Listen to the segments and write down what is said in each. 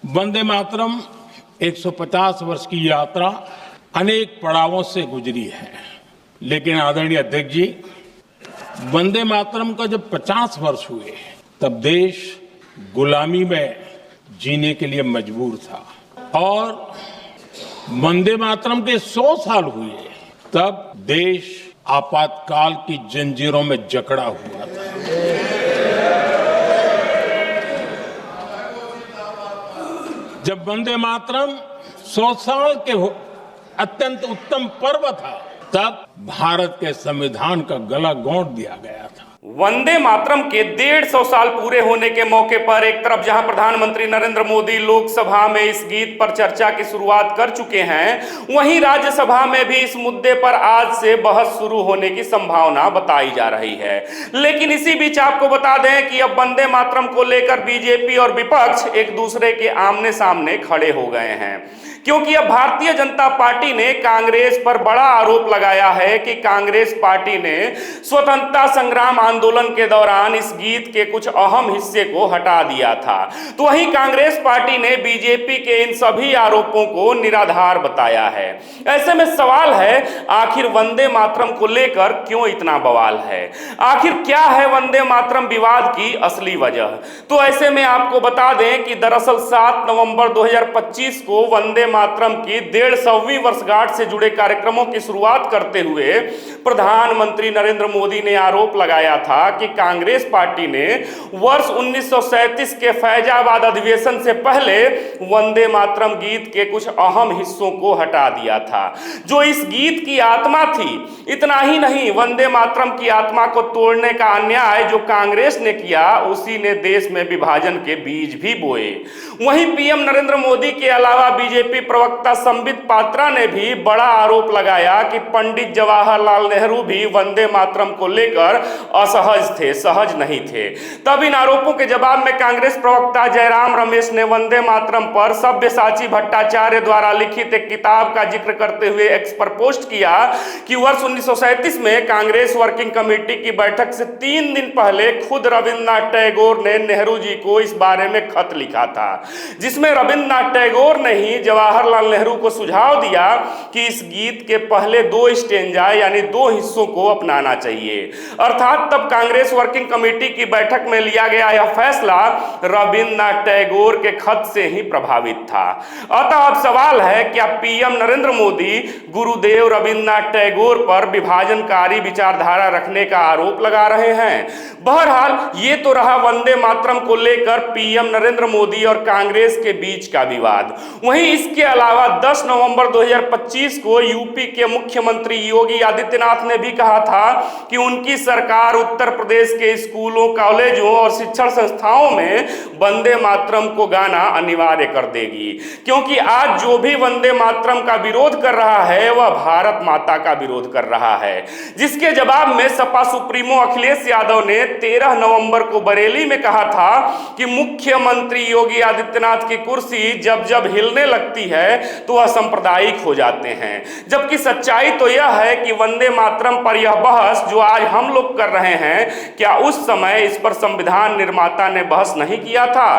वंदे मातरम 150 वर्ष की यात्रा अनेक पड़ावों से गुजरी है, लेकिन आदरणीय अध्यक्ष जी, वंदे मातरम का जब 50 वर्ष हुए तब देश गुलामी में जीने के लिए मजबूर था और वंदे मातरम के 100 साल हुए तब देश आपातकाल की जंजीरों में जकड़ा हुआ था। जब वंदे मातरम 100 साल के अत्यंत उत्तम पर्व था, तब भारत के संविधान का गला घोंट दिया गया था। वंदे मातरम के 150 साल पूरे होने के मौके पर एक तरफ जहां प्रधानमंत्री नरेंद्र मोदी लोकसभा में इस गीत पर चर्चा की शुरुआत कर चुके हैं, वहीं राज्यसभा में भी इस मुद्दे पर आज से बहस शुरू होने की संभावना बताई जा रही है। लेकिन इसी बीच आपको बता दें कि अब वंदे मातरम को लेकर बीजेपी और विपक्ष एक दूसरे के आमने सामने खड़े हो गए हैं, क्योंकि अब भारतीय जनता पार्टी ने कांग्रेस पर बड़ा आरोप लगाया है कि कांग्रेस पार्टी ने स्वतंत्रता संग्राम आंदोलन के दौरान इस गीत के कुछ अहम हिस्से को हटा दिया था। तो वहीं कांग्रेस पार्टी ने बीजेपी के इन सभी आरोपों को निराधार बताया है। ऐसे में सवाल है, आखिर वंदे मातरम को लेकर क्यों इतना बवाल है? आखिर क्या है वंदे मातरम विवाद की असली वजह? तो ऐसे में आपको बता दें कि दरअसल 7 नवंबर 2025 को वंदे मातरम की 150वीं वर्षगांठ से जुड़े कार्यक्रमों की शुरुआत करते हुए प्रधानमंत्री नरेंद्र मोदी ने आरोप लगाया था कि कांग्रेस पार्टी ने वर्ष 1937 के फैजाबाद अधिवेशन से पहले वंदे मातरम गीत के कुछ अहम हिस्सों को हटा दिया था, जो इस गीत की आत्मा थी। इतना ही नहीं, वंदे मातरम की आत्मा को तोड़ने का अन्याय जो कांग्रेस ने किया, उसी ने देश में विभाजन के बीज भी बोए। वहीं पीएम नरेंद्र मोदी के अलावा बीजेपी प्रवक्ता संबित पात्रा ने भी बड़ा आरोप लगाया कि पंडित जवाहरलाल नेहरू भी वंदे मातरम को लेकर असहज थे, सहज नहीं थे। तब इन आरोपों के जवाब में कांग्रेस प्रवक्ता जयराम रमेश ने वंदे मातरम पर सब्यसाची भट्टाचार्य द्वारा लिखित एक किताब का जिक्र करते हुए एक्स पर पोस्ट किया कि वर्ष 1937 में कांग्रेस वर्किंग कमेटी की बैठक से 3 दिन पहले खुद रविंद्रनाथ टैगोर ने नेहरू जी को इस बारे में खत लिखा था, जिसमें रविंद्रनाथ टैगोर ने ही जवाहरलाल नेहरू को सुझाव दिया कि इस गीत के पहले 2 स्टेंजा यानी 2 हिस्सों को अपनाना चाहिए। अर्थात तब कांग्रेस वर्किंग कमेटी की बैठक में लिया गया यह फैसला रविंद्रनाथ टैगोर के खत से ही प्रभावित था। अतः अब सवाल है, क्या पीएम नरेंद्र मोदी गुरुदेव रविंद्रनाथ टैगोर पर विभाजनकारी विचारधारा रखने का आरोप लगा रहे हैं? बहरहाल ये तो रहा वंदे मातरम को लेकर पीएम नरेंद्र मोदी और कांग्रेस के बीच का विवाद। वहीं इसके अलावा 10 नवंबर 2025 को यूपी के मुख्यमंत्री योगी आदित्यनाथ ने भी कहा था कि उनकी सरकार उत्तर प्रदेश के स्कूलों, कॉलेजों और शिक्षण संस्थाओं में वंदे मातरम को गाना अनिवार्य कर देगी, क्योंकि आज जो भी वंदे मातरम का विरोध कर रहा है वह भारत माता का विरोध कर रहा है। जिसके जवाब में सपा सुप्रीमो अखिलेश यादव ने 13 नवंबर को बरेली में कहा था कि मुख्यमंत्री योगी आदित्यनाथ की कुर्सी जब जब हिलने लगती है तो वह सांप्रदायिक हो जाते हैं। जबकि सच्चाई तो यह है कि वंदे मातरम पर यह बहस जो आज हम लोग कर रहे हैं, क्या उस समय इस पर संविधान निर्माता ने बहस नहीं किया था?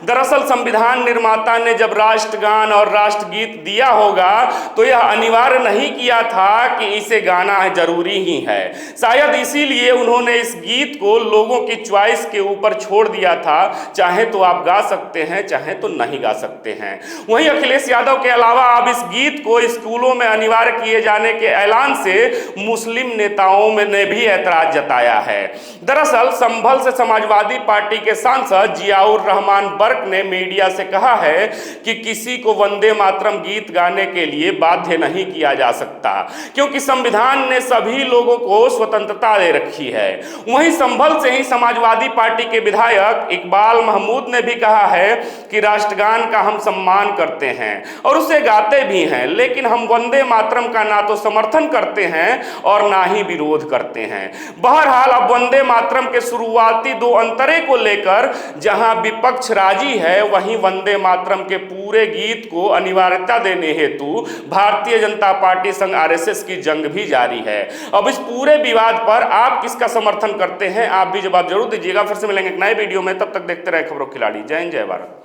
दरअसल संविधान निर्माता ने जब राष्ट्रगान और राष्ट्रगीत दिया होगा तो यह अनिवार्य नहीं किया था कि इसे गाना जरूरी ही है। शायद इसीलिए उन्होंने इस गीत को लोगों की च्वाइस के ऊपर छोड़ दिया था, चाहे तो आप गा सकते हैं, चाहे तो नहीं गा सकते हैं। वहीं अखिलेश यादव के अलावा अब इस गीत को स्कूलों में अनिवार्य किए जाने के ऐलान से मुस्लिम नेताओं ने भी ऐतराज जताया है। दरअसल संभल से समाजवादी पार्टी के सांसद जियाउर रहमान बर्क ने मीडिया से कहा है कि किसी को वंदे मातरम गीत गाने के लिए बाध्य नहीं किया जा सकता, क्योंकि संविधान ने सभी लोगों को स्वतंत्रता दे रखी है। वहीं संभल से ही समाजवादी पार्टी के विधायक इकबाल महमूद ने भी कहा है कि राष्ट्रगान का हम सम्मान करते हैं और उसे गाते भी हैं, लेकिन हम वंदे मातरम का ना तो समर्थन करते हैं और ना ही विरोध करते हैं। बहरहाल अब वंदे मातरम के शुरुआती 2 अंतरे को लेकर जहां विपक्ष राजी है, वहीं वंदे मातरम के पूरे गीत को अनिवार्यता देने हेतु भारतीय जनता पार्टी संग आरएसएस की जंग भी जारी है। अब इस पूरे विवाद पर आप किसका समर्थन करते हैं? आप भी जवाब जरूर दीजिएगा। फिर से मिलेंगे एक नए वीडियो में, तब तक देखते रहे खबरों खिलाड़ी। जय हिंद, जय भारत।